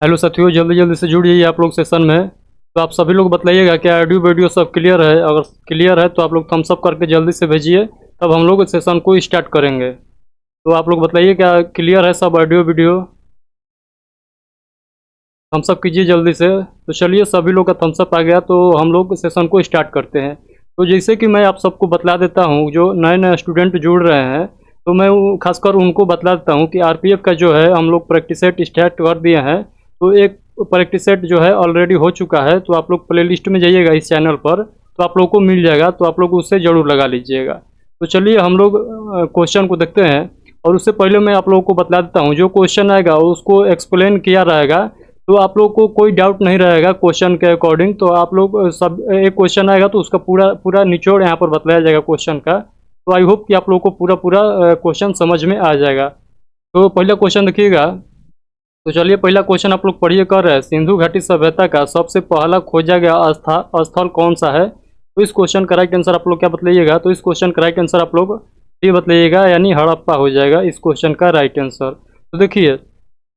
Hello साथियों, जल्दी जल्दी से जुड़िए आप लोग सेशन में। तो आप सभी लोग बताइएगा कि ऑडियो वीडियो सब क्लियर है। अगर क्लियर है तो आप लोग थम्स अप करके जल्दी से भेजिए, तब हम लोग सेशन को स्टार्ट करेंगे। तो आप लोग बताइए क्या क्लियर है सब ऑडियो वीडियो। थम्स अप कीजिए जल्दी से। तो चलिए, सभी लोग का थम्स अप आ गया तो हम लोग सेशन को स्टार्ट करते हैं। तो जैसे कि मैं आप सबको बतला देता हूँ, जो नए नए स्टूडेंट जुड़ रहे हैं तो मैं खासकर उनको बतला देता हूँ कि आरपीएफ का जो है हम लोग प्रैक्टिस सेट स्टार्ट कर दिए हैं। तो एक प्रैक्टिस सेट जो है ऑलरेडी हो चुका है, तो आप लोग प्ले लिस्ट में जाइएगा इस चैनल पर, तो आप लोग को मिल जाएगा, तो आप लोग उससे ज़रूर लगा लीजिएगा। तो चलिए हम लोग क्वेश्चन को देखते हैं। और उससे पहले मैं आप लोगों को बतला देता हूँ, जो क्वेश्चन आएगा उसको एक्सप्लेन किया रहेगा, तो आप लोग को कोई डाउट नहीं रहेगा क्वेश्चन के अकॉर्डिंग। तो आप लोग सब एक क्वेश्चन आएगा तो उसका पूरा पूरा निचोड़ यहाँ पर बतलाया जाएगा क्वेश्चन का। तो आई होप कि आप लोग को पूरा पूरा क्वेश्चन समझ में आ जाएगा। तो पहला क्वेश्चन देखिएगा। तो चलिए, पहला क्वेश्चन आप लोग पढ़िए। कर रहे हैं, सिंधु घाटी सभ्यता का सबसे पहला खोजा गया स्थल कौन सा है। तो इस क्वेश्चन का राइट आंसर आप लोग क्या बतलाइएगा। तो इस क्वेश्चन का राइट आंसर आप लोग ये बतलाइएगा, यानी हड़प्पा हो जाएगा इस क्वेश्चन का राइट आंसर। तो देखिए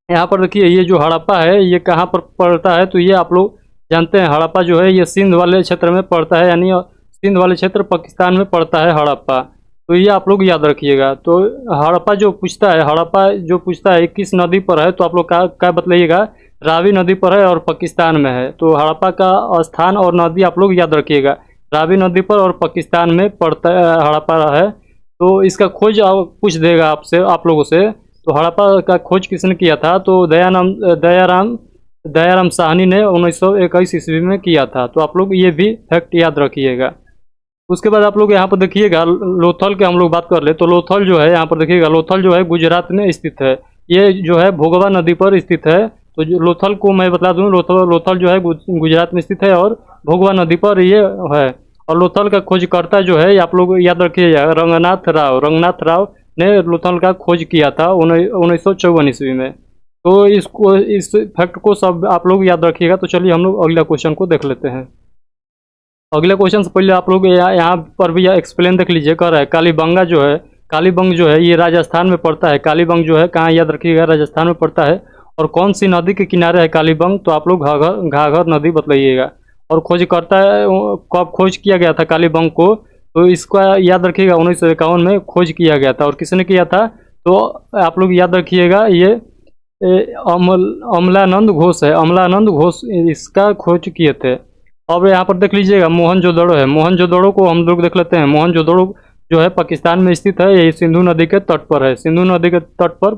यहाँ पर, देखिए ये जो हड़प्पा है ये कहाँ पर पड़ता है। तो ये आप लोग जानते हैं, हड़प्पा जो है ये सिंध वाले क्षेत्र में पड़ता है, यानी सिंध वाले क्षेत्र पाकिस्तान में पड़ता है हड़प्पा। तो ये आप लोग याद रखिएगा। तो हड़प्पा जो पूछता है, हड़प्पा जो पूछता है किस नदी पर है, तो आप लोग क्या बतलाइएगा। रावी नदी पर है और पाकिस्तान में है। तो हड़प्पा का स्थान और नदी आप लोग याद रखिएगा, रावी नदी पर और पाकिस्तान में पड़ता है हड़प्पा है। तो इसका खोज पूछ देगा आपसे, आप लोगों से। तो हड़प्पा का खोज किसने किया था। तो दयाराम साहनी ने 1921 ईस्वी में किया था। तो आप लोग ये भी फैक्ट याद रखिएगा। उसके बाद आप लोग यहाँ पर देखिएगा, लोथल के हम लोग बात कर ले। तो लोथल जो है यहाँ पर देखिएगा, लोथल जो है गुजरात में स्थित है। ये जो है भोगवा नदी पर स्थित है। तो जो लोथल को मैं बता दूँ, लोथल जो है गुजरात में स्थित है और भोगवा नदी पर ये है। और लोथल का खोजकर्ता जो है आप लोग याद रखिएगा, रंगनाथ राव ने लोथल का खोज किया था 1954 ईस्वी में। तो इस फैक्ट को सब आप लोग याद रखिएगा। तो चलिए हम लोग अगला क्वेश्चन को देख लेते हैं। अगले क्वेश्चन से पहले आप लोग यहाँ पर भी एक्सप्लेन देख लीजिए। कर रहा है, कालीबंगा जो है, कालीबंग जो है ये राजस्थान में पड़ता है। कालीबंग जो है कहाँ, याद रखिएगा, राजस्थान में पड़ता है। और कौन सी नदी के किनारे है कालीबंग। तो आप लोग घाघर नदी बतलाइएगा। और खोजकर्ता कब खोज किया गया था कालीबंग को। तो इसका याद रखिएगा, 1951 में खोज किया गया था। और किसने किया था। तो आप लोग याद रखिएगा, ये अमलानंद घोष है, अमलानंद घोष इसका खोज किए थे। अब यहाँ पर देख लीजिएगा, मोहनजोदड़ो है। मोहनजोदड़ो को हम लोग देख लेते हैं। मोहनजोदड़ो जो है पाकिस्तान में स्थित है, ये सिंधु नदी के तट पर है। सिंधु नदी के तट पर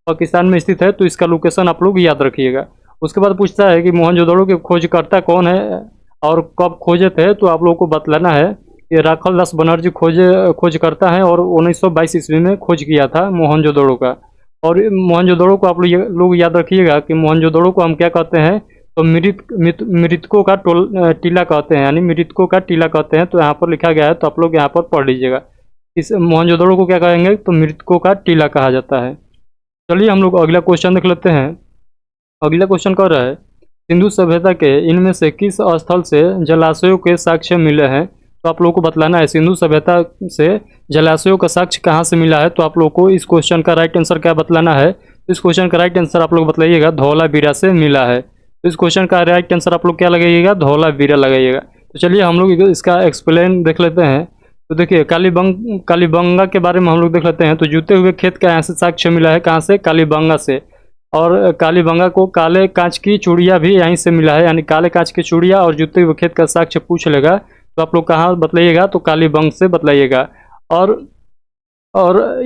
पाकिस्तान में स्थित है। तो इसका लोकेशन आप लोग याद रखिएगा। उसके बाद पूछता है कि मोहनजोदड़ो के खोजकर्ता कौन है और कब खोजे थे। तो आप लोग को बतलाना है, ये राखल दास बनर्जी खोज करता है और 1922 ईस्वी में खोज किया था मोहनजोदड़ो का। और मोहनजोदड़ो को आप लोग याद रखिएगा कि मोहनजोदड़ो को हम क्या कहते हैं। तो मृतकों का टीला कहते हैं, यानी मृतकों का टीला कहते हैं। तो यहाँ पर लिखा गया है, तो आप लोग यहाँ पर पढ़ लीजिएगा। इस मोहनजोदड़ो को क्या कहेंगे, तो मृतकों का टीला कहा जाता है। चलिए हम लोग अगला क्वेश्चन देख लेते हैं। अगला क्वेश्चन कह रहा है, सिंधु सभ्यता के इनमें से किस स्थल से जलाशयों के साक्ष्य मिले हैं। तो आप लोगों को बतलाना है, सिंधु सभ्यता से जलाशयों का साक्ष्य कहाँ से मिला है। तो आप लोग को इस क्वेश्चन का राइट आंसर क्या बतलाना है। इस क्वेश्चन का राइट आंसर आप लोग बतलाइएगा, धौलावीरा से मिला है। तो इस क्वेश्चन का राइट आंसर आप लोग क्या लगाइएगा, धौलावीरा लगाइएगा। तो चलिए हम लोग इसका एक्सप्लेन देख लेते हैं। तो देखिए, कालीबंगा के बारे में हम लोग देख लेते हैं। तो जूते हुए खेत का यहाँ से साक्ष्य मिला है, कहाँ से, कालीबंगा से। और कालीबंगा को काले कांच की चूड़ियाँ भी यहीं से मिला है, यानी काले कांच की चूड़ियाँ और जूते हुए खेत का साक्ष्य पूछ लेगा। तो आप लोग कहाँ बतलाइएगा, तो कालीबंग से बतलाइएगा। और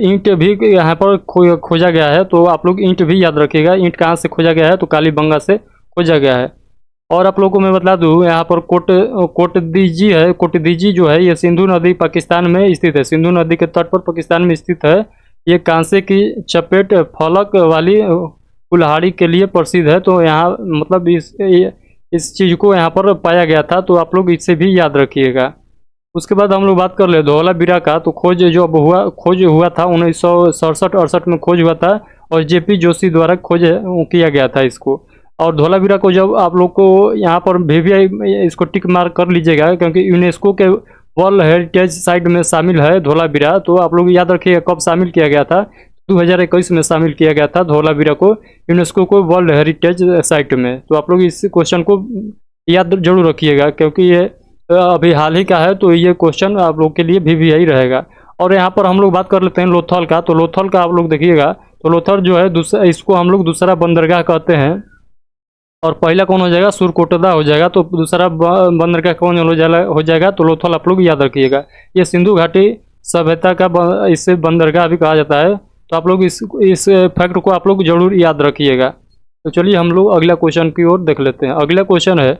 ईंट भी यहाँ पर खोजा गया है। तो आप लोग ईंट भी याद रखिएगा, ईंट कहाँ से खोजा गया है, तो कालीबंगा से खोजा गया है। और आप लोगों को मैं बता दूँ, यहाँ पर कोटदीजी है। कोटदीजी जो है ये सिंधु नदी पाकिस्तान में स्थित है, सिंधु नदी के तट पर पाकिस्तान में स्थित है। ये कांसे की चपेट फलक वाली कुल्हाड़ी के लिए प्रसिद्ध है। तो यहाँ मतलब इस चीज़ को यहाँ पर पाया गया था। तो आप लोग इसे भी याद रखिएगा। उसके बाद हम लोग बात कर ले धौलावीरा का। तो खोज हुआ था 1967-68 में खोज हुआ था। और जेपी जोशी द्वारा खोज किया गया था इसको। और धौलावीरा को जब आप लोग को यहाँ पर भी इसको टिक मार्क कर लीजिएगा, क्योंकि यूनेस्को के वर्ल्ड हेरिटेज साइट में शामिल है धौलावीरा। तो आप लोग याद रखिएगा कब शामिल किया गया था। 2021 में शामिल किया गया था धौलावीरा को यूनेस्को को वर्ल्ड हेरिटेज साइट में। तो आप लोग इस क्वेश्चन को याद जरूर रखिएगा, क्योंकि ये अभी हाल ही का है, तो ये क्वेश्चन आप लोग के लिए भी यही रहेगा। और यहाँ पर हम लोग बात कर लेते हैं लोथल का। तो लोथल का आप लोग देखिएगा, तो लोथल जो है दूसरा, इसको हम लोग दूसरा बंदरगाह कहते हैं। और पहला कौन हो जाएगा, सुरकोटदा हो जाएगा। तो दूसरा बंदरगाह कौन हो जाएगा, तो लोथल आप लोग याद रखिएगा। ये सिंधु घाटी सभ्यता का इसे बंदरगाह भी कहा जाता है। तो आप लोग इस फैक्ट को आप लोग जरूर याद रखिएगा। तो चलिए हम लोग अगला क्वेश्चन की ओर देख लेते हैं। अगला क्वेश्चन है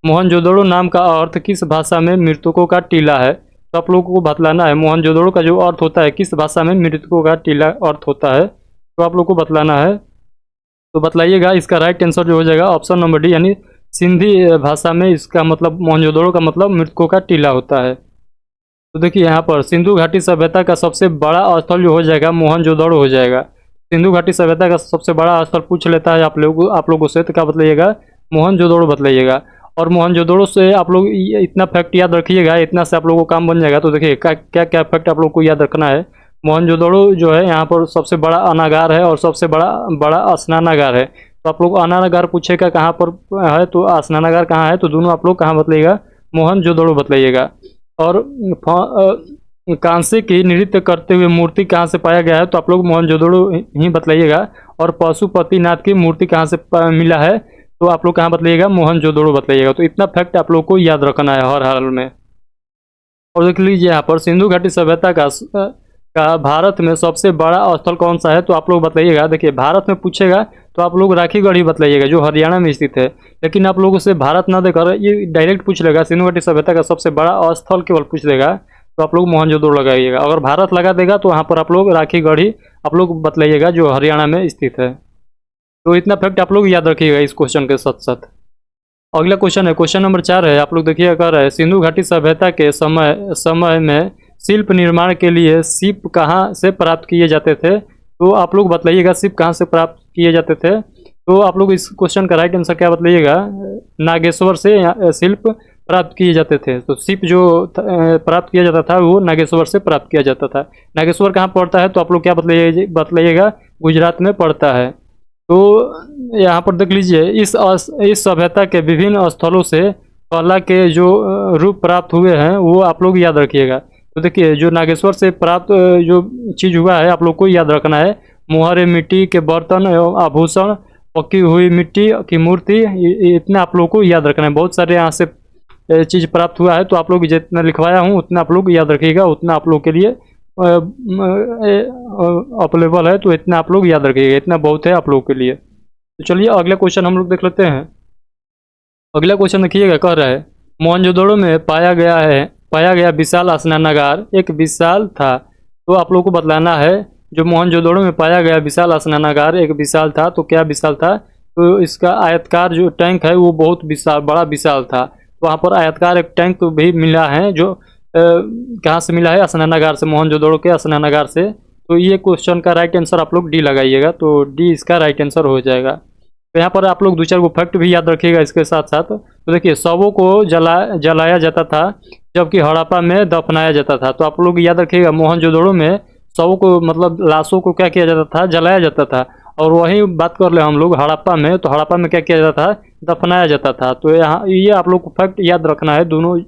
मोहनजोदड़ो नाम का अर्थ किस भाषा में मृतकों का टीला है। तो आप लोगों को बतलाना है मोहनजोदड़ो का जो अर्थ होता है किस भाषा में मृतकों का टीला अर्थ होता है। तो आप लोग को बतलाना है, तो बतलाइएगा। इसका राइट आंसर जो हो जाएगा ऑप्शन नंबर डी, यानी सिंधी भाषा में इसका मतलब मोहनजोदड़ो का मतलब मृतकों का टीला होता है। तो देखिए यहाँ पर सिंधु घाटी सभ्यता का सबसे बड़ा स्थल जो हो जाएगा मोहनजोदड़ो हो जाएगा। सिंधु घाटी सभ्यता का सबसे बड़ा स्थल पूछ लेता है आप लोगों से, तो क्या बतलाइएगा, मोहनजोदड़ो बतलाइएगा। और मोहनजोदड़ो से आप लोग इतना फैक्ट याद रखिएगा, इतना से आप लोगों को काम बन जाएगा। तो देखिए क्या क्या फैक्ट आप लोग को याद रखना है। मोहनजोदड़ो जो है यहाँ पर सबसे बड़ा अनागार है और सबसे बड़ा स्नानागार है। तो आप लोग अनागार पूछेगा कहाँ पर है, तो स्नानागार कहाँ है, तो दोनों आप लोग कहाँ बतलाइएगा, मोहनजोदड़ो बतलाइएगा। और कांसे की नृत्य करते हुए मूर्ति कहाँ से पाया गया है, तो आप लोग मोहनजोदड़ो ही बतलाइएगा। और पशुपतिनाथ की मूर्ति कहाँ से मिला है, तो आप लोग कहाँ बतलाइएगा, मोहनजोदड़ो बतलाइएगा। तो इतना फैक्ट आप लोग को याद रखना है हर हाल में। और देख लीजिए यहाँ पर सिंधु घाटी सभ्यता का भारत में सबसे बड़ा स्थल कौन सा है, तो आप लोग बतलाइएगा। देखिए भारत में पूछेगा तो आप लोग राखीगढ़ ही बतलाइएगा जो हरियाणा में स्थित है। लेकिन आप लोगों से भारत ना देकर ये डायरेक्ट पूछ लेगा सिंधु घाटी सभ्यता का सबसे बड़ा स्थल केवल पूछ लेगा, तो आप लोग मोहनजोदड़ो लगाइएगा। अगर भारत लगा देगा तो वहाँ पर आप लोग राखीगढ़ ही आप लोग बतलाइएगा जो हरियाणा में स्थित है। तो इतना फैक्ट आप लोग याद रखिएगा इस क्वेश्चन के साथ साथ। अगला क्वेश्चन है, क्वेश्चन नंबर 4 है। आप लोग देखिए कर रहे हैं सिंधु घाटी सभ्यता के समय में शिल्प निर्माण के लिए सीप कहाँ से प्राप्त किए जाते थे। तो आप लोग बतलाइएगा सीप कहाँ से प्राप्त किए जाते थे। तो आप लोग इस क्वेश्चन का राइट आंसर क्या बतलाइएगा, नागेश्वर से शिल्प प्राप्त किए जाते थे। तो शिप जो प्राप्त किया जाता था वो नागेश्वर से प्राप्त किया जाता था। नागेश्वर कहाँ पड़ता है, तो आप लोग क्या बतलाइएगा, गुजरात में पड़ता है। तो यहाँ पर देख लीजिए इस सभ्यता के विभिन्न स्थलों से कला के जो रूप प्राप्त हुए हैं वो आप लोग याद रखिएगा। तो देखिए जो नागेश्वर से प्राप्त जो चीज़ हुआ है आप लोग को याद रखना है, मुहारे मिट्टी के बर्तन एवं आभूषण, पकी हुई मिट्टी की मूर्ति, इतना आप लोग को याद रखना है। बहुत सारे यहाँ से चीज़ प्राप्त हुआ है, तो आप लोग जितना लिखवाया हूँ उतना आप लोग याद रखिएगा, उतना आप लोग के लिए अवेलेबल है। तो इतना आप लोग याद रखिएगा, इतना बहुत है आप लोगों के लिए। तो चलिए अगला क्वेश्चन हम लोग देख लेते हैं। अगला क्वेश्चन देखिएगा, कह रहा है मोहनजोदड़ो में पाया गया विशाल स्नानागार एक विशाल था। तो आप लोग को बतलाना है जो मोहनजोदड़ो में पाया गया विशाल स्नानागार एक विशाल था, तो क्या विशाल था, तो इसका आयतकार जो टैंक है वो बहुत बड़ा विशाल था। तो वहाँ पर आयतकार एक टैंक भी मिला है, जो कहाँ से मिला है, स्नानागार से, मोहनजोदड़ो के स्नानागार से। तो ये क्वेश्चन का राइट आंसर आप लोग डी लगाइएगा, तो डी इसका राइट आंसर हो जाएगा। तो यहाँ पर आप लोग 2-4 को फैक्ट भी याद रखिएगा इसके साथ साथ। तो देखिए शवों को जलाया जाता था जबकि हड़प्पा में दफनाया जाता था। तो आप लोग याद रखिएगा मोहनजोदड़ो में शवों को मतलब लाशों को क्या किया जाता था, जलाया जाता था। और वही बात कर ले हम लोग हड़प्पा में, तो हड़प्पा में क्या किया जाता था, दफनाया जाता था। तो यहाँ ये आप लोग को फैक्ट याद रखना है, दोनों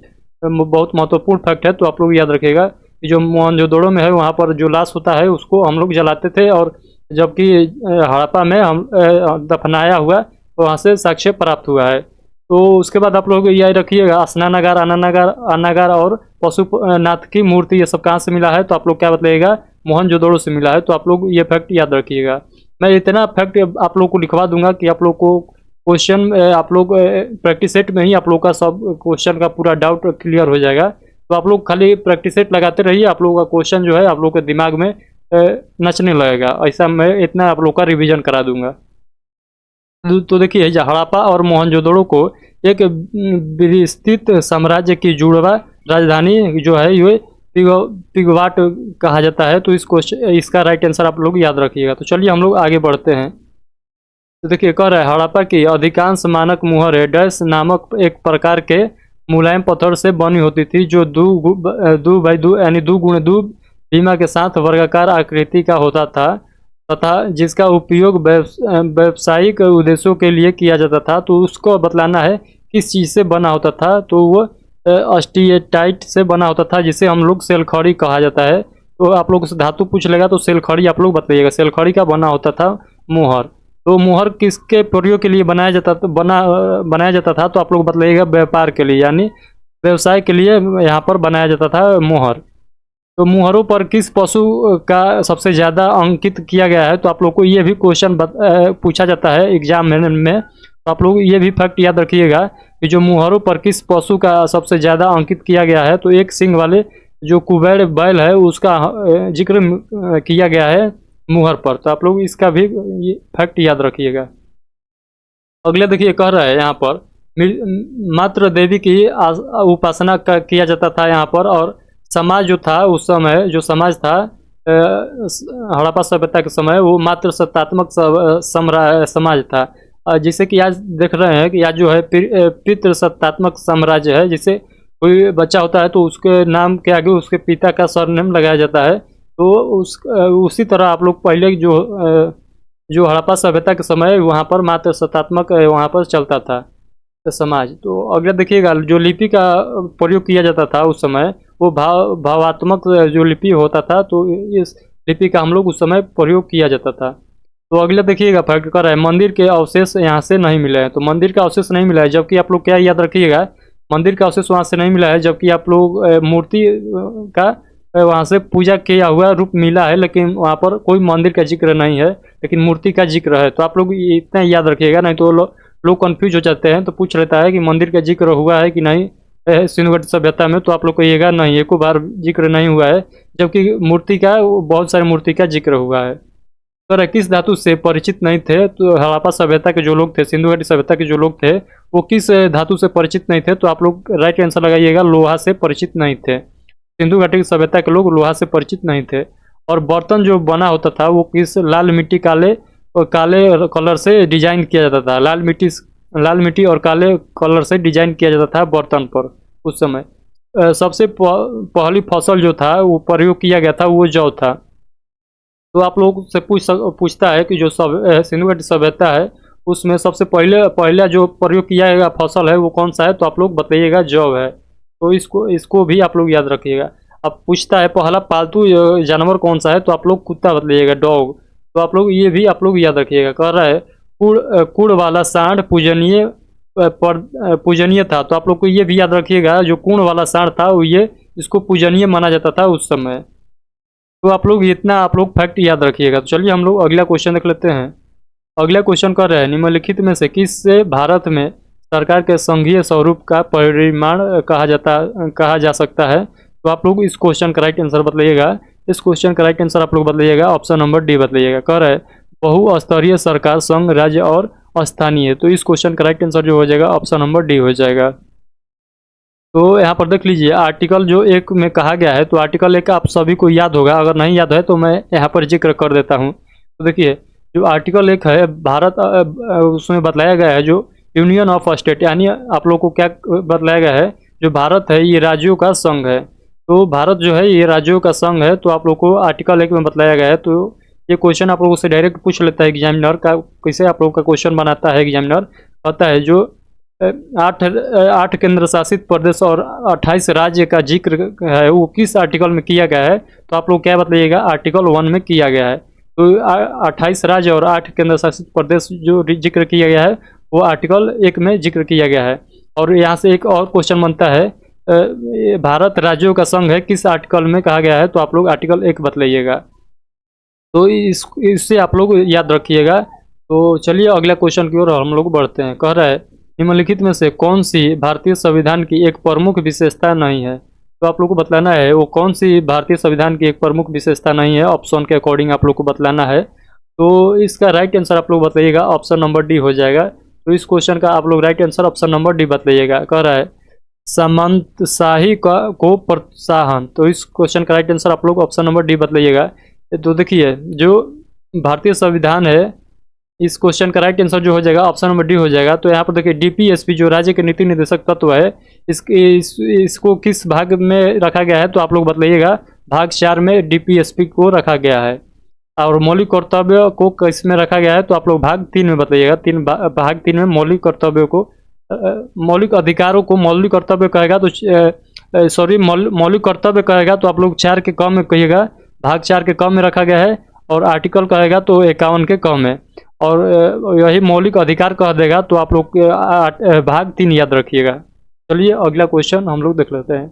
बहुत महत्वपूर्ण फैक्ट है। तो आप लोग याद रखिएगा कि जो मोहनजोदड़ो में है वहाँ पर जो लाश होता है उसको हम लोग जलाते थे, और जबकि हड़प्पा में हम दफनाया हुआ वहाँ से साक्ष्य प्राप्त हुआ है। तो उसके बाद आप लोग याद रखिएगा स्नानागार, अनागार और पशुपतिनाथ की मूर्ति ये सब कहाँ से मिला है, तो आप लोग क्या बताइएगा, मोहनजोदड़ो से मिला है। तो आप लोग ये फैक्ट याद रखिएगा। मैं इतना फैक्ट आप लोग को लिखवा दूंगा कि आप लोग को क्वेश्चन आप लोग प्रैक्टिस सेट में ही आप लोग का सब क्वेश्चन का पूरा डाउट क्लियर हो जाएगा। तो आप लोग खाली प्रैक्टिस सेट लगाते रहिए, आप लोगों का क्वेश्चन जो है आप लोग के दिमाग में नचने लगेगा। ऐसा मैं इतना आप लोग का रिवीजन करा दूंगा। तो देखिए हड़प्पा और मोहनजोदड़ो को एक विस्तृत साम्राज्य की जुड़वा राजधानी जो है ये तिगवाट कहा जाता है। तो इसका राइट आंसर आप लोग याद रखिएगा। तो चलिए हम लोग आगे बढ़ते हैं। तो देखिए कह रहा है हड़प्पा की अधिकांश मानक मुहरें डैश नामक एक प्रकार के मुलायम पत्थर से बनी होती थी जो 2x2 यानी 2x2 बीमा के साथ वर्गाकार आकृति का होता था तथा जिसका उपयोग व्यावसायिक उद्देश्यों के लिए किया जाता था। तो उसको बतलाना है किस चीज़ से बना होता था। तो वो अस्टिएटाइट से बना होता था, जिसे हम लोग सेलखड़ी कहा जाता है। तो आप लोग से धातु पूछ लेगा तो सेलखड़ी आप लोग बताइएगा। सेलखड़ी का बना होता था मोहर। तो मोहर किसके प्रयोग के लिए बनाया जाता था तो आप लोग बताइएगा व्यापार के लिए, यानी व्यवसाय के लिए यहाँ पर बनाया जाता था मोहर। तो मुहरों पर किस पशु का सबसे ज़्यादा अंकित किया गया है। तो आप लोग को ये भी क्वेश्चन पूछा जाता है एग्जाम में। तो आप लोग ये भी फैक्ट याद रखिएगा कि जो मुहरों पर किस पशु का सबसे ज़्यादा अंकित किया गया है, तो एक सिंग वाले जो कुबेर बैल है उसका जिक्र किया गया है मुहर पर। तो आप लोग इसका भी ये फैक्ट याद रखिएगा। अगले देखिए कह रहा है यहाँ पर मात्र देवी की उपासना किया जाता था यहाँ पर। और समाज जो था उस समय, जो समाज था हड़प्पा सभ्यता के समय, वो मात्र सत्तात्मक समाज था। जिसे कि आज देख रहे हैं कि आज जो है पितृ सत्तात्मक साम्राज्य है। जिसे कोई बच्चा होता है तो उसके नाम के आगे उसके पिता का सरनेम लगाया जाता है। तो उसी तरह आप लोग पहले जो हड़प्पा सभ्यता के समय वहाँ पर मात्र सत्तात्मक वहाँ पर चलता था समाज। तो अगला देखिएगा जो लिपि का प्रयोग किया जाता था उस समय, वो भावात्मक जो लिपि होता था। तो इस लिपि का हम लोग उस समय प्रयोग किया जाता था। तो अगला देखिएगा फैक्ट कर रहा है मंदिर के अवशेष यहाँ से नहीं मिले हैं। तो मंदिर का अवशेष नहीं मिला है, जबकि आप लोग क्या याद रखिएगा, मंदिर का अवशेष वहाँ से नहीं मिला है, जबकि आप लोग मूर्ति का वहाँ से पूजा किया हुआ रूप मिला है, लेकिन वहाँ पर कोई मंदिर का जिक्र नहीं है, लेकिन मूर्ति का जिक्र है। तो आप लोग इतना याद रखिएगा, नहीं तो लोग कंफ्यूज हो जाते हैं। तो पूछ लेता है कि मंदिर का जिक्र हुआ है कि नहीं सिंधु घाटी सभ्यता में। तो आप लोग कहिएगा नहीं, एक बार जिक्र नहीं हुआ है, जबकि मूर्ति का बहुत सारे मूर्ति का जिक्र हुआ है। तो किस धातु से परिचित नहीं थे। तो हड़प्पा सभ्यता के जो लोग थे, सिंधु घाटी सभ्यता के जो लोग थे, वो किस धातु से परिचित नहीं थे। तो आप लोग राइट आंसर लगाइएगा, लोहा से परिचित नहीं थे। सिंधु घाटी सभ्यता के लोग लोहा से परिचित नहीं थे। और बर्तन जो बना होता था वो किस लाल मिट्टी काले कलर से डिजाइन किया जाता था। लाल मिट्टी और काले कलर से डिजाइन किया जाता था बर्तन पर उस समय। सबसे पहली फसल जो था वो प्रयोग किया गया था वो जौ था। तो आप लोग से पूछता है कि जो सिंधु घाटी सभ्यता है उसमें सबसे पहला जो प्रयोग किया गया फसल है वो कौन सा है। तो आप लोग बताइएगा जौ है। तो इसको भी आप लोग याद रखिएगा। अब पूछता है पहला पालतू जानवर कौन सा है। तो आप लोग कुत्ता बताइएगा, डॉग। तो आप लोग ये भी आप लोग याद रखिएगा। कह रहा है कुड़ वाला सांड पूजनीय था। तो आप लोग को ये भी याद रखिएगा, जो कुण वाला सांड था वो इसको पूजनीय माना जाता था उस समय। तो आप लोग इतना आप लोग फैक्ट याद रखिएगा। तो चलिए हम लोग अगला क्वेश्चन देख लेते हैं। अगला क्वेश्चन कर रहे हैं निम्नलिखित में से किससे भारत में सरकार के संघीय स्वरूप का परिमाण कहा जा सकता है। तो आप लोग इस क्वेश्चन का राइट आंसर बताइएगा। इस क्वेश्चन का राइट आंसर आप लोग बताइएगा, ऑप्शन नंबर डी बताइएगा। कह रहा है बहुस्तरीय सरकार, संघ, राज्य और स्थानीय। तो इस क्वेश्चन का राइट आंसर जो हो जाएगा ऑप्शन नंबर डी हो जाएगा। तो यहाँ पर देख लीजिए आर्टिकल जो 1 में कहा गया है। तो आर्टिकल 1 आप सभी को याद होगा, अगर नहीं याद है तो मैं यहाँ पर जिक्र कर देता हूँ। तो देखिए जो आर्टिकल 1 है भारत, उसमें बतलाया गया है जो यूनियन ऑफ स्टेट, यानी आप लोग को क्या बतलाया गया है, जो भारत है ये राज्यों का संघ है। तो भारत जो है ये राज्यों का संघ है। तो आप लोग को आर्टिकल 1 में बतलाया गया है। तो ये क्वेश्चन आप लोगों से डायरेक्ट पूछ लेता है एग्जामिनर का, कैसे आप लोग का क्वेश्चन बनाता है एग्जामिनर। कहता है जो 8 केंद्र शासित प्रदेश और 28 राज्य का जिक्र है वो किस आर्टिकल में किया गया है। तो आप लोग क्या बताइएगा, आर्टिकल 1 में किया गया है। तो 28 राज्य और 8 केंद्र शासित प्रदेश जो जिक्र किया गया है वो आर्टिकल 1 में जिक्र किया गया है। और यहाँ से एक और क्वेश्चन बनता है, भारत राज्यों का संघ है, किस आर्टिकल में कहा गया है। तो आप लोग आर्टिकल 1 बतलाइएगा। तो इससे आप लोग याद रखिएगा। तो चलिए अगला क्वेश्चन की ओर हम लोग बढ़ते हैं। कह रहा है निम्नलिखित में से कौन सी भारतीय संविधान की एक प्रमुख विशेषता नहीं है। तो आप लोग को बतलाना है वो कौन सी भारतीय संविधान की एक प्रमुख विशेषता नहीं है। ऑप्शन के अकॉर्डिंग आप लोग को बतलाना है। तो इसका राइट आंसर आप लोग बताइएगा, ऑप्शन नंबर डी हो जाएगा। तो इस क्वेश्चन का आप लोग right answer option number D बतलाइएगा। कह रहा है सामंतशाही को प्रोत्साहन। तो इस क्वेश्चन का राइट आंसर आप लोग ऑप्शन नंबर डी बतलाइएगा। तो देखिए जो भारतीय संविधान है इस क्वेश्चन का राइट आंसर जो हो जाएगा ऑप्शन नंबर डी हो जाएगा। तो यहाँ पर देखिए डीपीएसपी जो राज्य के नीति निर्देशक तत्व है इसको किस भाग में रखा गया है। तो आप लोग बतलाइएगा। भाग 4 में डीपीएसपी को रखा गया है। और मौलिक कर्तव्य को किस में रखा गया है, तो आप लोग भाग 3 में बताइएगा। भाग 3 में मौलिक कर्तव्यों को मौलिक अधिकारों को मौलिक कर्तव्य कहेगा तो सॉरी मौलिक कर्तव्य कहेगा तो आप लोग 4 के क में कहिएगा, भाग 4 के क में रखा गया है। और आर्टिकल कहेगा तो 51 के क में। और यही मौलिक अधिकार कह देगा तो आप लोग भाग 3 याद रखिएगा। चलिए अगला क्वेश्चन हम लोग देख लेते हैं।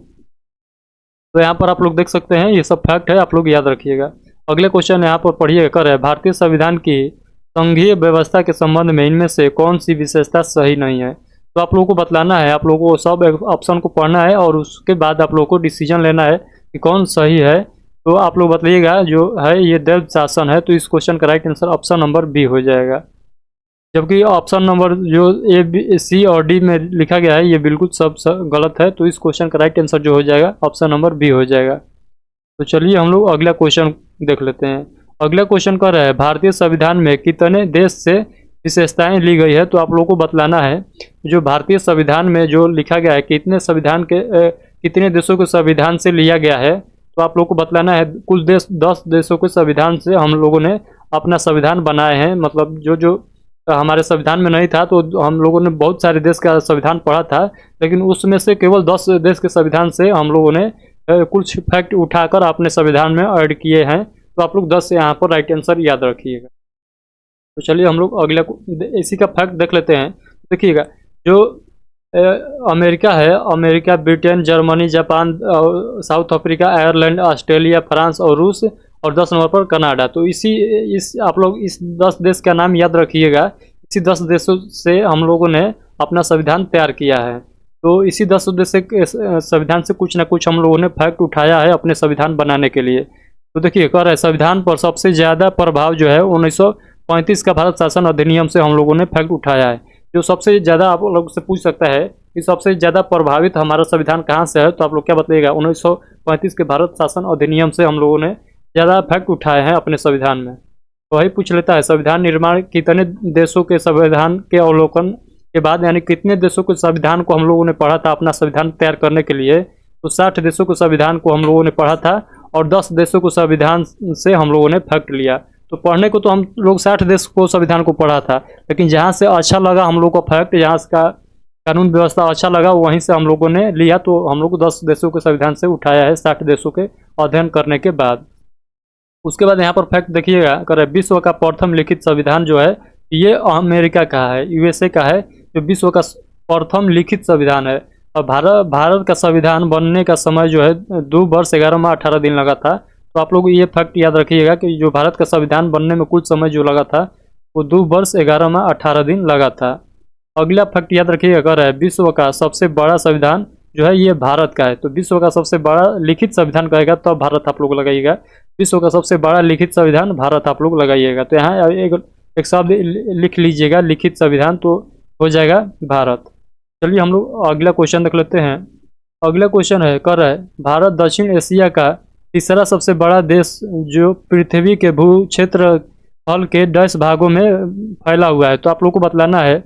तो यहाँ पर आप लोग देख सकते हैं, ये सब फैक्ट है, आप लोग याद रखिएगा। अगले क्वेश्चन यहाँ पर पढ़िए कर है, भारतीय संविधान की संघीय व्यवस्था के संबंध में इनमें से कौन सी विशेषता सही नहीं है। तो आप लोगों को बतलाना है, आप लोगों को सब ऑप्शन को पढ़ना है और उसके बाद आप लोगों को डिसीजन लेना है कि कौन सही है। तो आप लोग बताइएगा, जो है ये दैव शासन है, तो इस क्वेश्चन का right answer option number B हो जाएगा। जबकि ऑप्शन नंबर जो ए बी सी और डी में लिखा गया है ये बिल्कुल सब गलत है। तो इस क्वेश्चन का राइट आंसर जो हो जाएगा ऑप्शन नंबर बी हो जाएगा। तो चलिए हम लोग अगला क्वेश्चन देख लेते हैं। अगला क्वेश्चन कर रहा है, भारतीय संविधान में कितने देश से विशेषताएं ली गई है। तो आप लोगों को बतलाना है, जो भारतीय संविधान में जो लिखा गया है कितने देशों के संविधान से लिया गया है। तो आप लोगों को बतलाना है, कुल 10 देशों के संविधान से हम लोगों ने अपना संविधान बनाए हैं। मतलब जो हमारे संविधान में नहीं था, तो हम लोगों ने बहुत सारे देश का संविधान पढ़ा था, लेकिन उसमें से केवल 10 देश के संविधान से हम लोगों ने कुछ फैक्ट उठाकर अपने संविधान में ऐड किए हैं। तो आप लोग 10 से यहाँ पर राइट आंसर याद रखिएगा। तो चलिए हम लोग अगला इसी का फैक्ट देख लेते हैं। देखिएगा, जो अमेरिका है, America, Britain, Germany, Japan, south Africa, Ireland, Australia, France और रूस, और 10 नंबर पर कनाडा। तो आप लोग इस 10 देश का नाम याद रखिएगा। इसी 10 देशों से हम लोगों ने अपना संविधान तैयार किया है। तो इसी 10 देश के संविधान से कुछ ना कुछ हम लोगों ने फैक्ट उठाया है अपने संविधान बनाने के लिए। तो देखिए, कह रहा है संविधान पर सबसे ज़्यादा प्रभाव जो है 1935 का भारत शासन अधिनियम से हम लोगों ने फैक्ट उठाया है। जो सबसे ज़्यादा आप लोग से पूछ सकता है कि सबसे ज़्यादा प्रभावित हमारा संविधान कहाँ से है, तो आप लोग क्या बताइएगा, 1935 के भारत शासन अधिनियम से हम लोगों ने ज़्यादा फैक्ट उठाए हैं अपने संविधान में। तो वही पूछ लेता है, संविधान निर्माण कितने देशों के संविधान के अवलोकन के बाद, यानी कितने देशों के संविधान को हम लोगों ने पढ़ा था अपना संविधान तैयार करने के लिए। तो 60 देशों के संविधान को हम लोगों ने पढ़ा था और 10 देशों को संविधान से हम लोगों ने फैक्ट लिया। तो पढ़ने को तो हम लोग 60 देश को संविधान को पढ़ा था, लेकिन जहाँ से अच्छा लगा हम लोग को फैक्ट, जहाँ का कानून व्यवस्था अच्छा लगा वहीं से हम लोगों ने लिया। तो हम लोग को 10 देशों के संविधान से उठाया है 60 देशों के अध्ययन करने के बाद। उसके बाद यहाँ पर फैक्ट देखिएगा, कर विश्व का प्रथम लिखित संविधान जो है ये अमेरिका का है, यूएसए का है, जो विश्व का प्रथम लिखित संविधान है। और भारत का संविधान बनने का समय जो है 2 वर्ष 11 माह 18 दिन लगा था। तो आप लोग ये फैक्ट याद रखिएगा कि जो भारत का संविधान बनने में कुल समय जो लगा था वो 2 वर्ष 11 माह 18 दिन लगा था। अगला फैक्ट याद रखिएगा, कर है विश्व का सबसे बड़ा संविधान जो है ये भारत का है। तो विश्व का सबसे बड़ा लिखित संविधान कहेगा तो भारत आप लोग लगाइएगा। विश्व का सबसे बड़ा लिखित संविधान भारत आप लोग लगाइएगा। तो यहाँ एक शब्द लिख लीजिएगा, लिखित संविधान, तो हो जाएगा भारत। चलिए हम लोग अगला क्वेश्चन देख लेते हैं। अगला क्वेश्चन है, कर है भारत दक्षिण एशिया का तीसरा सबसे बड़ा देश जो पृथ्वी के भू क्षेत्र फल के 10 भागों में फैला हुआ है। तो आप लोग को बतलाना है,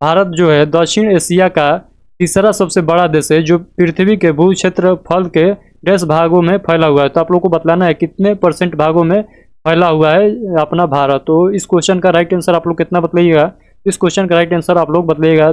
भारत जो है दक्षिण एशिया का तीसरा सबसे बड़ा देश है जो पृथ्वी के भू क्षेत्र फल के 10 भागों में फैला हुआ है। तो आप लोग को बतलाना है कितने % भागों में फैला हुआ है अपना भारत। तो इस क्वेश्चन का राइट आंसर आप लोग कितना बतलाइएगा, इस क्वेश्चन का राइट आंसर आप लोग बतलाइएगा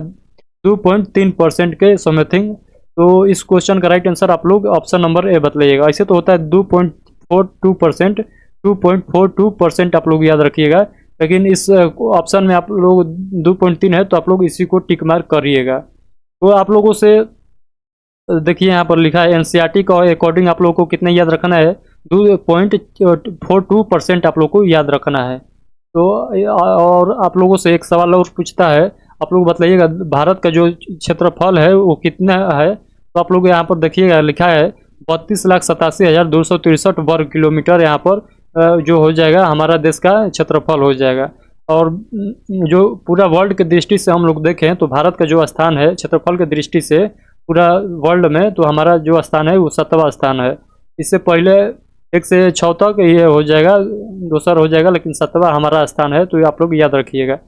2.3% के समथिंग। तो इस क्वेश्चन का राइट आंसर आप लोग ऑप्शन नंबर ए बतलाइएगा। ऐसे तो होता है 2.42%, 2.42% आप लोग याद रखिएगा, लेकिन इस ऑप्शन में आप लोग 2.3 है तो आप लोग इसी को टिक मार्क करिएगा। तो आप लोगों से देखिए यहाँ पर लिखा है एनसीईआरटी का अकॉर्डिंग आप लोगों को कितने याद रखना है, 2.42% आप लोग को याद रखना है। तो और आप लोगों से एक सवाल और पूछता है, आप लोग बतलाइएगा भारत का जो क्षेत्रफल है वो कितना है। तो आप लोग यहाँ पर देखिएगा लिखा है 32,87,263 वर्ग किलोमीटर यहाँ पर जो हो जाएगा हमारा देश का क्षेत्रफल हो जाएगा। और जो पूरा वर्ल्ड के दृष्टि से हम लोग देखें तो भारत का जो स्थान है क्षेत्रफल के दृष्टि से पूरा वर्ल्ड में, तो हमारा जो स्थान है वो 7वां स्थान है। इससे पहले 1 से 6 तक ये हो जाएगा, दूसरा हो जाएगा, लेकिन 7वां हमारा स्थान है। तो आप लोग याद रखिएगा।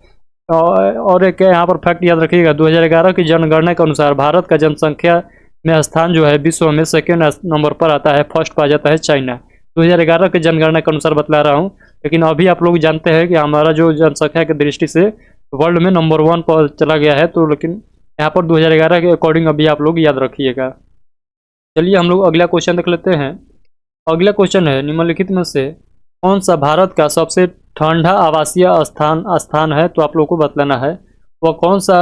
और एक यहाँ पर फैक्ट याद रखिएगा, 2011 की जनगणना के अनुसार भारत का जनसंख्या में स्थान जो है विश्व में सेकेंड नंबर पर आता है, फर्स्ट पर आ जाता है चाइना। 2011 के जनगणना के अनुसार बतला रहा हूँ, लेकिन अभी आप लोग जानते हैं कि हमारा जो जनसंख्या की दृष्टि से वर्ल्ड में नंबर 1 पर चला गया है, तो लेकिन यहाँ पर 2011 के अकॉर्डिंग अभी आप लोग याद रखिएगा। चलिए हम लोग अगला क्वेश्चन देख लेते हैं। अगला क्वेश्चन है, निम्नलिखित में से कौन सा भारत का सबसे ठंडा आवासीय स्थान है, तो आप लोग को बतलाना है। वह कौन सा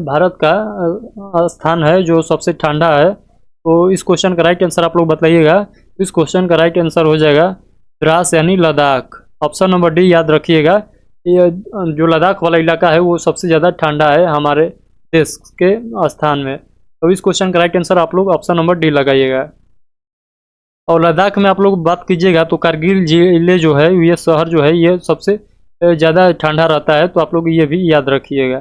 भारत का स्थान है जो सबसे ठंडा है, तो इस क्वेश्चन का राइट आंसर आप लोग बताइएगा। इस क्वेश्चन का राइट आंसर हो जाएगा द्रास यानी लद्दाख। ऑप्शन नंबर डी याद रखिएगा। ये जो लद्दाख वाला इलाका है वो सबसे ज़्यादा ठंडा है हमारे देश के स्थान में। तो इस क्वेश्चन का राइट आंसर आप लोग ऑप्शन नंबर डी लगाइएगा। और लद्दाख में आप लोग बात कीजिएगा तो कारगिल जिले जो है, ये शहर जो है, ये सबसे ज़्यादा ठंडा रहता है, तो आप लोग ये भी याद रखिएगा।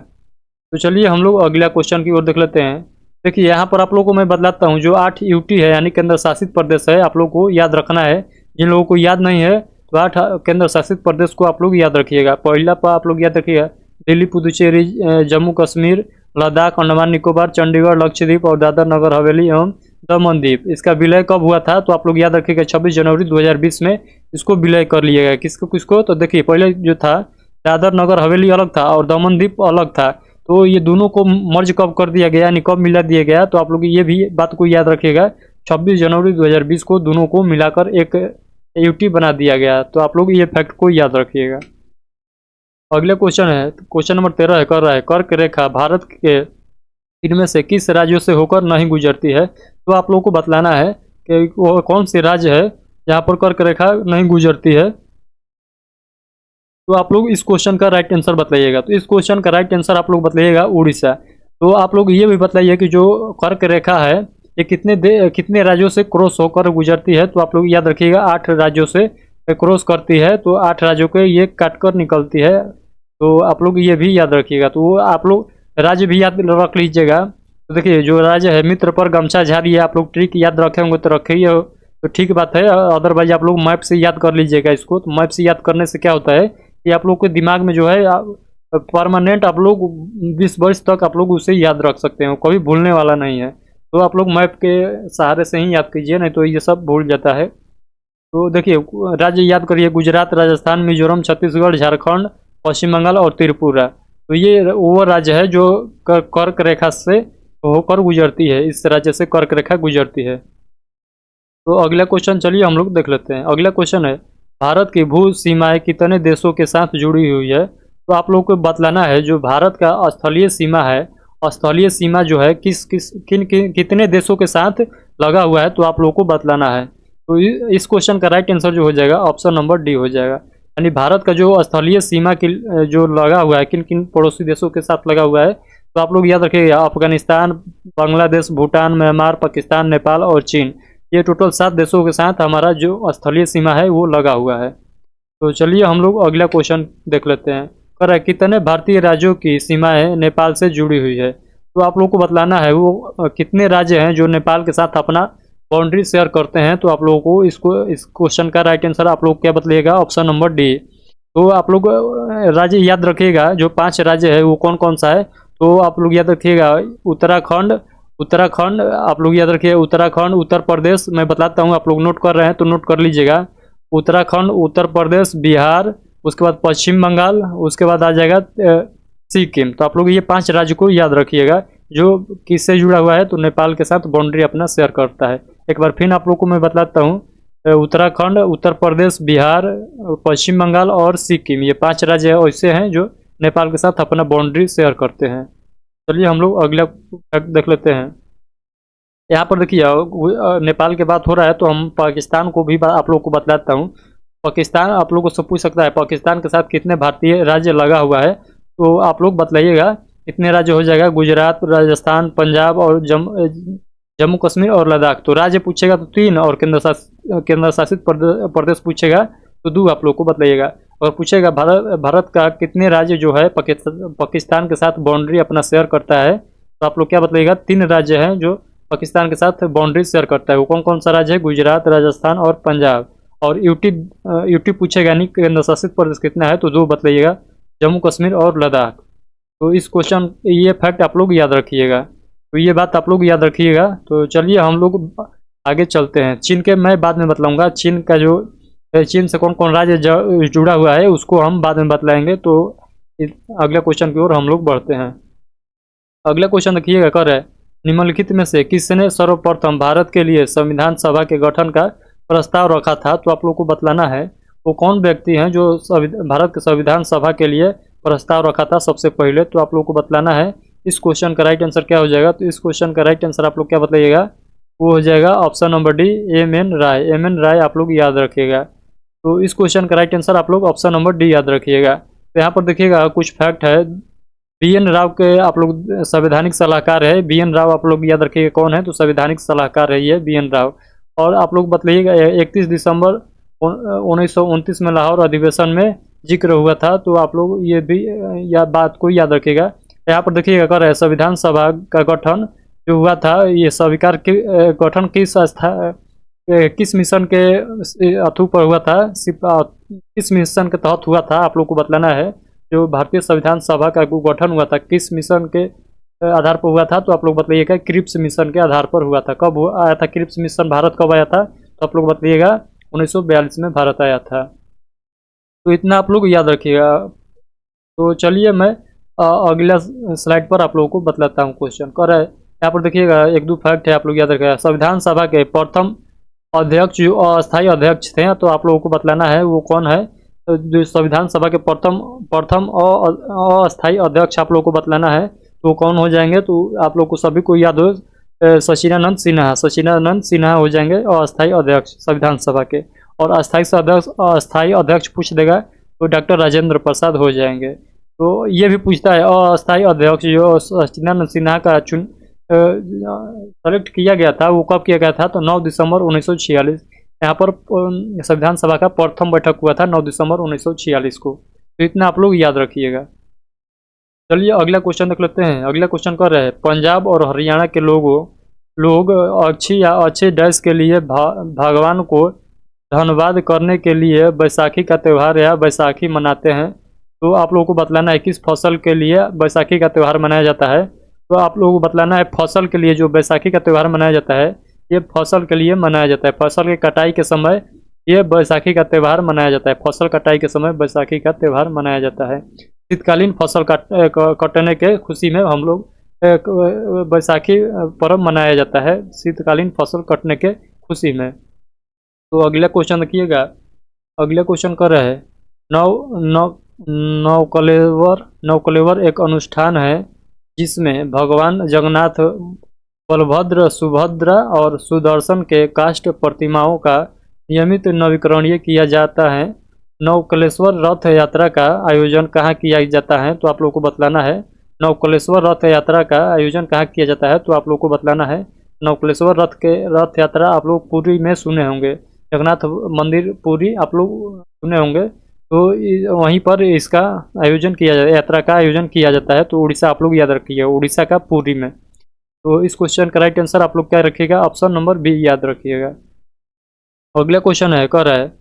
तो चलिए हम लोग अगला क्वेश्चन की ओर देख लेते हैं। देखिए यहाँ पर आप लोगों को मैं बतलाता हूँ, जो 8 यूटी है यानी केंद्र शासित प्रदेश है, आप लोग को याद रखना है। जिन लोगों को याद नहीं है तो 8 केंद्र शासित प्रदेश को आप लोग याद रखिएगा। पहला पर आप लोग याद रखिएगा दिल्ली, पुदुचेरी, जम्मू कश्मीर, लद्दाख, अंडमान निकोबार, चंडीगढ़, लक्षद्वीप और दादर नगर हवेली एवं दमन द्वीप। इसका विलय कब हुआ था, तो आप लोग याद रखिएगा 26 जनवरी 2020 में इसको विलय कर लिएगा। किसको किसको, तो देखिए पहले जो था दादर नगर हवेली अलग था और दमन द्वीप अलग था, तो ये दोनों को मर्ज कब कर दिया गया यानी कब मिला दिया गया, तो आप लोग ये भी बात को याद रखिएगा। 26 जनवरी 2020 को दोनों को मिलाकर एक यूटी बना दिया गया, तो आप लोग ये फैक्ट को याद रखिएगा। अगला क्वेश्चन है, क्वेश्चन नंबर 13 कर रहा है, कर्क रेखा भारत के इनमें से किस राज्यों से होकर नहीं गुजरती है, तो आप लोगों को बतलाना है कि वो कौन सी राज्य है जहाँ पर कर्क रेखा नहीं गुजरती है। तो आप लोग इस क्वेश्चन का राइट आंसर बताइएगा। तो इस क्वेश्चन का राइट आंसर आप लोग बताइएगा उड़ीसा। तो आप लोग ये भी बताइए कि जो कर्क रेखा है ये कितने राज्यों से क्रॉस होकर गुजरती है, तो आप लोग याद रखिएगा 8 राज्यों से क्रॉस करती है, तो 8 राज्यों के ये काटकर निकलती है, तो आप लोग ये भी याद रखिएगा। तो आप लोग राज्य भी याद रख लीजिएगा। तो देखिए जो राज्य है, मित्र पर गमछा झाड़ी है, आप लोग ट्रिक याद रखे होंगे तो रखिए, तो ठीक बात है। अदरवाइज आप लोग मैप से याद कर लीजिएगा इसको। तो मैप से याद करने से क्या होता है कि आप लोग के दिमाग में जो है परमानेंट आप लोग 20 वर्ष तक आप लोग उसे याद रख सकते हैं, कभी भूलने वाला नहीं है। तो आप लोग मैप के सहारे से ही याद कीजिए, नहीं तो ये सब भूल जाता है। तो देखिए राज्य याद करिए, गुजरात, राजस्थान, मिजोरम, छत्तीसगढ़, झारखंड, पश्चिम बंगाल और त्रिपुरा। तो ये वो राज्य है जो कर्क रेखा से होकर गुजरती है, इस राज्य से कर्क रेखा गुजरती है। तो अगला क्वेश्चन चलिए हम लोग देख लेते हैं। अगला क्वेश्चन है, भारत की भू सीमाएं कितने देशों के साथ जुड़ी हुई है, तो आप लोग को बतलाना है जो भारत का स्थलीय सीमा है, स्थलीय सीमा जो है कितने देशों के साथ लगा हुआ है, तो आप लोग को बतलाना है। तो इस क्वेश्चन का राइट आंसर जो हो जाएगा ऑप्शन नंबर डी हो जाएगा। यानी भारत का जो स्थलीय सीमा की जो लगा हुआ है, किन किन पड़ोसी देशों के साथ लगा हुआ है, तो आप लोग याद रखिएगा अफगानिस्तान, बांग्लादेश, भूटान, म्यांमार, पाकिस्तान, नेपाल और चीन। ये टोटल 7 देशों के साथ हमारा जो स्थलीय सीमा है वो लगा हुआ है। तो चलिए हम लोग अगला क्वेश्चन देख लेते हैं। कर है कितने भारतीय राज्यों की सीमाएं नेपाल से जुड़ी हुई है, तो आप लोग को बतलाना है वो कितने राज्य हैं जो नेपाल के साथ अपना बाउंड्री शेयर करते हैं। तो आप लोगों को इस क्वेश्चन का राइट आंसर आप लोग क्या बतलिएगा, ऑप्शन नंबर डी। तो आप लोग राज्य याद रखिएगा, जो 5 राज्य है वो कौन कौन सा है, तो आप लोग याद रखिएगा उत्तराखंड आप लोग याद रखिए, उत्तराखंड, उत्तर प्रदेश, मैं बताता हूँ, आप लोग नोट कर रहे हैं तो नोट कर लीजिएगा। उत्तराखंड, उत्तर प्रदेश, बिहार, उसके बाद पश्चिम बंगाल, उसके बाद आ जाएगा सिक्किम। तो आप लोग ये 5 राज्य को याद रखिएगा जो किससे जुड़ा हुआ है, तो नेपाल के साथ बाउंड्री अपना शेयर करता है। एक बार फिर आप लोग को मैं बताता हूँ, उत्तराखंड, उत्तर प्रदेश, बिहार, पश्चिम बंगाल और सिक्किम, ये 5 राज्य ऐसे हैं जो नेपाल के साथ अपना बाउंड्री शेयर करते हैं। चलिए हम लोग अगला देख लेते हैं। यहाँ पर देखिए नेपाल की बात हो रहा है तो हम पाकिस्तान को भी आप लोग को बतलाता हूँ। पाकिस्तान आप लोगों से पूछ सकता है पाकिस्तान के साथ कितने भारतीय राज्य लगा हुआ है, तो आप लोग बतलाइएगा कितने राज्य हो जाएगा, गुजरात, राजस्थान, पंजाब और जम्मू कश्मीर और लद्दाख। तो राज्य पूछेगा तो 3 और केंद्र शासित प्रदेश पूछेगा तो 2 आप लोग को बतलाइएगा। और पूछेगा भारत का कितने राज्य जो है पाकिस्तान के साथ बाउंड्री अपना शेयर करता है, तो आप लोग क्या बतलाइएगा, 3 राज्य हैं जो पाकिस्तान के साथ बाउंड्री शेयर करता है। वो कौन कौन सा राज्य है, गुजरात, राजस्थान और पंजाब। और यूटी पूछेगा नहीं केंद्र शासित प्रदेश कितना है, तो 2 बतलाइएगा, जम्मू कश्मीर और लद्दाख। तो इस क्वेश्चन ये फैक्ट आप लोग याद रखिएगा। तो ये बात आप लोग याद रखिएगा। तो चलिए हम लोग आगे चलते हैं। चीन के मैं बाद में बतलाऊंगा, चीन का जो चीन से कौन कौन राज्य जुड़ा हुआ है उसको हम बाद में बतलाएंगे। तो अगले क्वेश्चन की ओर हम लोग बढ़ते हैं। अगला क्वेश्चन देखिएगा, कर है निम्नलिखित में से किसने सर्वप्रथम भारत के लिए संविधान सभा के गठन का प्रस्ताव रखा था। तो आप लोग को बतलाना है वो कौन व्यक्ति हैं जो भारत के संविधान सभा के लिए प्रस्ताव रखा था सबसे पहले। तो आप लोग को बतलाना है इस क्वेश्चन का राइट आंसर क्या हो जाएगा। तो इस क्वेश्चन का राइट आंसर आप लोग क्या बतलाइएगा, वो हो जाएगा ऑप्शन नंबर डी, एम.एन. राय। एम.एन. राय आप लोग याद रखिएगा। तो इस क्वेश्चन का राइट आंसर आप लोग ऑप्शन नंबर डी याद रखिएगा। तो यहाँ पर देखिएगा कुछ फैक्ट है। बी.एन. राव के आप लोग संवैधानिक सलाहकार है। बी.एन. राव आप लोग याद रखिएगा कौन है, तो संवैधानिक सलाहकार है ये बी.एन. राव। और आप लोग बतलाइएगा 31 दिसंबर 1929 में लाहौर अधिवेशन में जिक्र हुआ था। तो आप लोग ये भी या बात को याद रखिएगा। यहाँ पर देखिएगा कर है संविधान सभा का गठन जो हुआ था, ये स्वीकार गठन किस मिशन के अथु पर हुआ था, किस मिशन के तहत हुआ था आप लोग को बतलाना है। जो भारतीय संविधान सभा का गठन हुआ था किस मिशन के आधार पर हुआ था। तो आप लोग बतलाइएगा क्रिप्स मिशन के आधार पर हुआ था। कब आया था क्रिप्स मिशन, भारत कब आया था, तो आप लोग बतलाइएगा 1942 में भारत आया था। तो इतना आप लोग याद रखिएगा। तो चलिए मैं अगला स्लाइड पर आप लोगों को बतलाता हूँ क्वेश्चन कर है। यहाँ पर देखिएगा एक दो फैक्ट है आप लोग याद रखिएगा। संविधान सभा के प्रथम अध्यक्ष जो अस्थायी अध्यक्ष थे, तो आप लोगों को बतलाना है वो कौन है। जो संविधान सभा के प्रथम अस्थायी अध्यक्ष आप लोगों को बतलाना है तो कौन हो जाएंगे। तो आप लोग को सभी को याद हो सचिदानंद सिन्हा, सचिदानंद सिन्हा हो जाएंगे अस्थायी अध्यक्ष संविधान सभा के। और अस्थायी अध्यक्ष पूछ देगा तो डॉक्टर राजेंद्र प्रसाद हो जाएंगे। तो ये भी पूछता है अस्थायी अध्यक्ष जो सचिदानंद सिन्हा का सेलेक्ट किया गया था वो कब किया गया था, तो 9 दिसंबर 1946। यहाँ पर संविधान सभा का प्रथम बैठक हुआ था 9 दिसंबर 1946 को। तो इतना आप लोग याद रखिएगा। चलिए अगला क्वेश्चन देख लेते हैं। अगला क्वेश्चन कर रहे हैं पंजाब और हरियाणा के लोग अच्छी या अच्छे डैश के लिए भगवान को धन्यवाद करने के लिए बैसाखी का त्यौहार या बैसाखी मनाते हैं। तो आप लोगों को बतलाना है किस फसल के लिए बैसाखी का त्यौहार मनाया जाता है। तो आप लोगों को बतलाना है फसल के लिए जो बैसाखी का त्यौहार मनाया जाता है ये फसल के लिए मनाया जाता है। फसल की कटाई के समय ये बैसाखी का त्यौहार मनाया जाता है। फसल कटाई के समय बैसाखी का त्यौहार मनाया जाता है। शीतकालीन फसल कटने के खुशी में हम लोग बैसाखी पर्व मनाया जाता है, शीतकालीन फसल कटने के खुशी में। तो अगला क्वेश्चन देखिएगा। अगला क्वेश्चन कर रहे हैं नवकलेवर एक अनुष्ठान है जिसमें भगवान जगन्नाथ, बलभद्र, सुभद्रा और सुदर्शन के काष्ठ प्रतिमाओं का नियमित नवीकरण किया जाता है। नवकलेश्वर रथ यात्रा का आयोजन कहाँ किया जाता है। तो आप लोग को बतलाना है नवकलेश्वर रथ यात्रा का आयोजन कहाँ किया जाता है। तो आप लोग को बतलाना है नवकलेश्वर रथ यात्रा आप लोग पुरी में सुने होंगे, जगन्नाथ मंदिर पुरी आप लोग सुने होंगे। तो वहीं पर इसका आयोजन किया जाता है, यात्रा का आयोजन किया जाता है। तो उड़ीसा आप लोग याद रखिए, उड़ीसा का पुरी में। तो इस क्वेश्चन का राइट आंसर आप लोग क्या रखिएगा, ऑप्शन नंबर बी याद रखिएगा। अगला क्वेश्चन है कह रहा है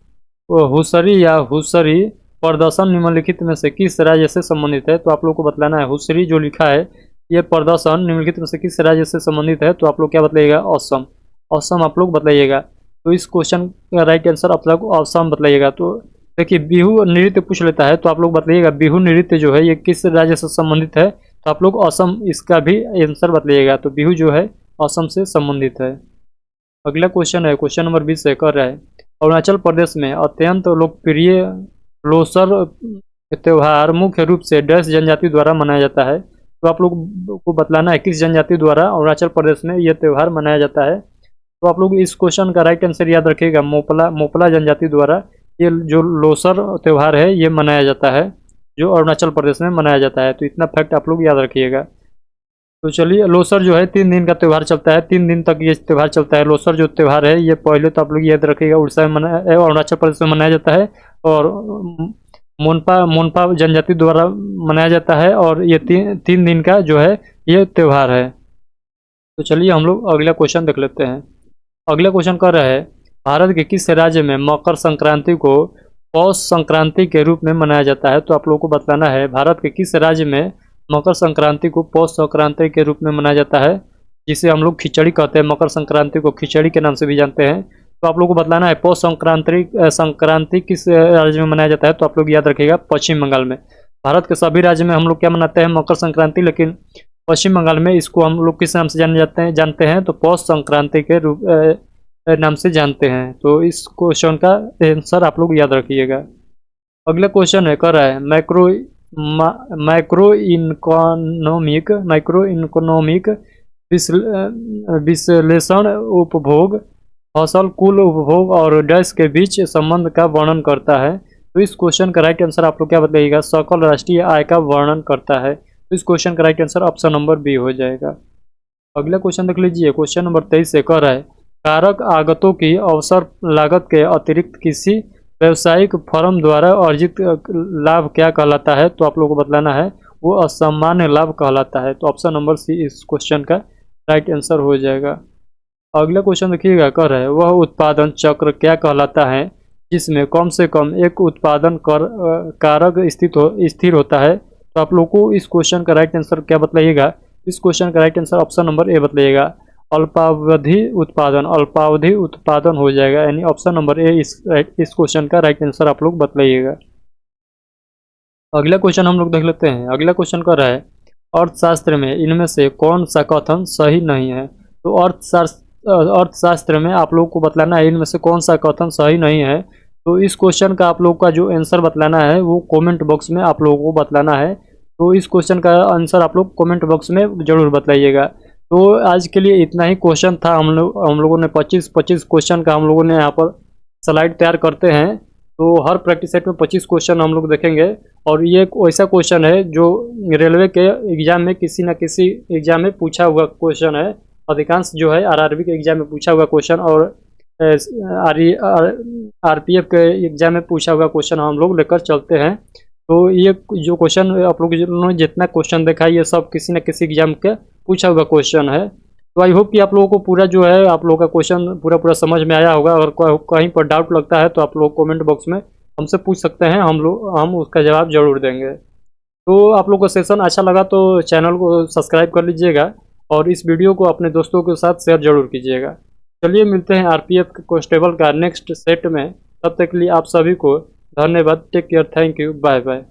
हुसरी या हुसरी प्रदर्शन निम्नलिखित में से किस राज्य से संबंधित है। तो आप लोग को बतलाना है हुसरी जो लिखा है ये प्रदर्शन निम्नलिखित में से किस राज्य से संबंधित है। तो आप लोग क्या बतलाइएगा, असम। असम आप लोग बतलाइएगा। तो इस क्वेश्चन का राइट आंसर आप लोग असम बतलाइएगा। तो देखिए बिहू नृत्य पूछ लेता है तो आप लोग बतलाइएगा बिहू नृत्य जो है ये किस राज्य से संबंधित है। तो आप लोग असम इसका भी आंसर बतलाइएगा। तो बिहू जो है असम से संबंधित है। अगला क्वेश्चन है क्वेश्चन नंबर 20 से कर रहा है अरुणाचल प्रदेश में अत्यंत लोकप्रिय लोसर त्यौहार मुख्य रूप से डैश जनजाति द्वारा मनाया जाता है। तो आप लोग को बतलाना है किस जनजाति द्वारा अरुणाचल प्रदेश में यह त्यौहार मनाया जाता है। तो आप लोग इस क्वेश्चन का राइट आंसर याद रखिएगा, मोपला जनजाति द्वारा ये जो लोसर त्यौहार है ये मनाया जाता है, जो अरुणाचल प्रदेश में मनाया जाता है। तो इतना फैक्ट आप लोग याद रखिएगा। तो चलिए लोसर जो है 3 दिन का त्यौहार चलता है, 3 दिन तक ये त्यौहार चलता है। लोसर जो त्यौहार है ये पहले तो आप लोग याद रखिएगा उड़ीसा में अरुणाचल प्रदेश में मनाया जाता है और मोनपा जनजाति द्वारा मनाया जाता है। और ये 3 दिन का जो है ये त्यौहार है। तो चलिए हम लोग अगला क्वेश्चन देख लेते हैं। अगला क्वेश्चन कर रहा है भारत के किस राज्य में मकर संक्रांति को पौष संक्रांति के रूप में मनाया जाता है। तो आप लोगों को बतलाना है भारत के किस राज्य में मकर संक्रांति को पौष संक्रांति के रूप में मनाया जाता है। जिसे हम लोग खिचड़ी कहते हैं, मकर संक्रांति को खिचड़ी के नाम से भी जानते हैं। तो आप लोग को बतलाना है पौष संक्रांति किस राज्य में मनाया जाता है। तो आप लोग याद रखिएगा पश्चिम बंगाल में। भारत के सभी राज्य में हम लोग क्या मनाते हैं, मकर संक्रांति, लेकिन पश्चिम बंगाल में इसको हम लोग किस नाम से जानते हैं तो पौष संक्रांति के रूप नाम से जानते हैं। तो इस क्वेश्चन का आंसर आप लोग याद रखिएगा। अगला क्वेश्चन है, कर रहा है माइक्रो इकोनॉमिक विश्लेषण उपभोग, फसल, कुल उपभोग और डैश के बीच संबंध का वर्णन करता है। तो इस क्वेश्चन का राइट आंसर आप लोग क्या बताइएगा, सकल राष्ट्रीय आय का वर्णन करता है। तो इस क्वेश्चन का right answer option number B हो जाएगा। अगला क्वेश्चन देख लीजिए, क्वेश्चन नंबर 23 से कह रहा है कारक आगतों की अवसर लागत के अतिरिक्त किसी व्यावसायिक फर्म द्वारा अर्जित लाभ क्या कहलाता है। तो आप लोगों को बतलाना है वो असामान्य लाभ कहलाता है। तो ऑप्शन नंबर सी इस क्वेश्चन का राइट आंसर हो जाएगा। अगला क्वेश्चन देखिएगा, कर रहा है वह उत्पादन चक्र क्या कहलाता है जिसमें कम से कम एक उत्पादन कारक स्थिर होता है। तो आप लोग को इस क्वेश्चन का राइट आंसर क्या बतलाइएगा, इस क्वेश्चन का right answer option number A बतलाइएगा, अल्पावधि उत्पादन हो जाएगा, यानी ऑप्शन नंबर ए इस क्वेश्चन का राइट आंसर आप लोग बतलाइएगा। अगला क्वेश्चन हम लोग देख लेते हैं। अगला क्वेश्चन कर रहा है अर्थशास्त्र में इनमें से कौन सा कथन सही नहीं है। तो अर्थशास्त्र में आप लोग को बतलाना है इनमें से कौन सा कथन सही नहीं है। तो इस क्वेश्चन का आप लोग का जो आंसर बतलाना है वो कमेंट बॉक्स में आप लोगों को बतलाना है। तो इस क्वेश्चन का आंसर आप लोग कमेंट बॉक्स में ज़रूर बतलाइएगा। तो आज के लिए इतना ही क्वेश्चन था। हम लोगों ने 25 क्वेश्चन का हम लोगों ने यहाँ पर स्लाइड तैयार करते हैं। तो हर प्रैक्टिस सेट में 25 क्वेश्चन हम लोग देखेंगे। और ये एक ऐसा क्वेश्चन है जो रेलवे के एग्जाम में किसी न किसी एग्जाम में पूछा हुआ क्वेश्चन है। अधिकांश जो है आरआरबी के एग्जाम में पूछा हुआ क्वेश्चन और आरपीएफ के एग्जाम में पूछा हुआ क्वेश्चन हम लोग लेकर चलते हैं। तो ये जो क्वेश्चन आप लोग जितना क्वेश्चन देखा ये सब किसी न किसी एग्जाम के पूछा हुआ क्वेश्चन है। तो आई होप कि आप लोगों को पूरा जो है आप लोगों का क्वेश्चन पूरा समझ में आया होगा। अगर कहीं पर डाउट लगता है तो आप लोग कमेंट बॉक्स में हमसे पूछ सकते हैं, हम उसका जवाब जरूर देंगे। तो आप लोग को सेशन अच्छा लगा तो चैनल को सब्सक्राइब कर लीजिएगा और इस वीडियो को अपने दोस्तों के साथ शेयर जरूर कीजिएगा। चलिए मिलते हैं आरपीएफ कांस्टेबल का नेक्स्ट सेट में। तब तक के लिए आप सभी को धन्यवाद। Take care, thank you, bye bye.